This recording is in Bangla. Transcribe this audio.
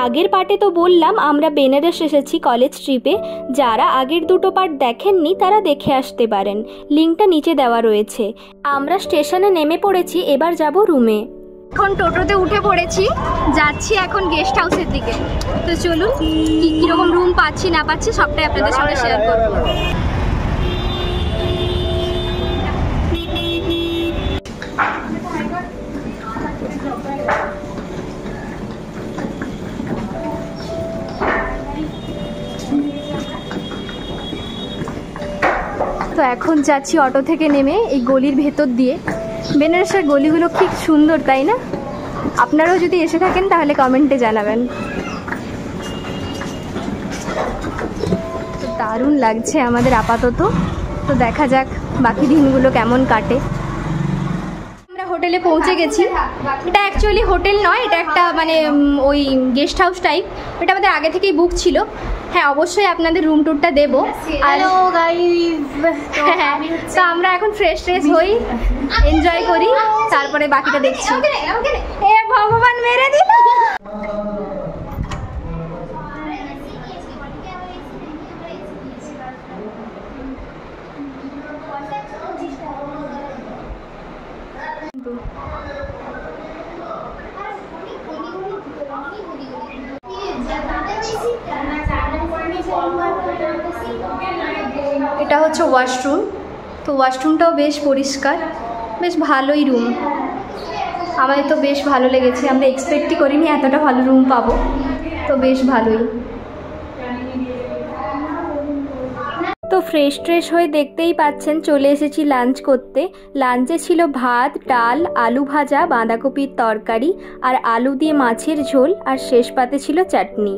আগের পার্টে তো বললাম আমরা বেনারস এসেছি কলেজ ট্রিপে। যারা আগের দুটো পার্ট দেখেননি তারা দেখে আসতে পারেন, লিঙ্কটা নিচে দেওয়া রয়েছে। আমরা স্টেশনে নেমে পড়েছি, এবার যাব রুমে। এখন টোটোতে উঠে পড়েছি, যাচ্ছি এখন গেস্ট হাউসের দিকে। তো চলুন কীরকম রুম পাচ্ছি না পাচ্ছি সবটাই আপনাদের সঙ্গে শেয়ার করবো। তো এখন যাচ্ছি অটো থেকে নেমে এই গলির ভেতর দিয়ে। বেনারসের গলিগুলো খুব সুন্দর, তাই না? আপনারাও যদি এসে থাকেন তাহলে কমেন্টে জানাবেন। তো দারুণ লাগছে আমাদের আপাতত। তো দেখা যাক বাকি দিনগুলো কেমন কাটে। আমরা হোটেলে পৌঁছে গেছি। এটা অ্যাকচুয়ালি হোটেল নয়, এটা একটা মানে ওই গেস্ট হাউস টাইপ। এটা আমাদের আগে থেকেই বুক ছিল। হ্যাঁ, অবশ্যই আপনাদের রুম ট্যুরটা দেবো। হ্যালো গাইস, হ্যাঁ, তো আমরা এখন ফ্রেশ হই, এনজয় করি, তারপরে বাকিটা দেখছি। এ ভগবান, মেরে দিল। এটা হচ্ছে ওয়াশরুম। তো ওয়াশরুমটাও বেশ পরিষ্কার, বেশ ভালোই রুম। আমাদের তো বেশ ভালো লেগেছে, আমরা এক্সপেক্টই করিনি এতটা ভালো রুম পাবো। তো বেশ ভালোই। তো ফ্রেশ হয়ে দেখতেই পাচ্ছেন চলে এসেছি লাঞ্চ করতে। লাঞ্চে ছিল ভাত, ডাল, আলু ভাজা, বাঁধাকপির তরকারি আর আলু দিয়ে মাছের ঝোল, আর শেষ পাতে ছিল চাটনি।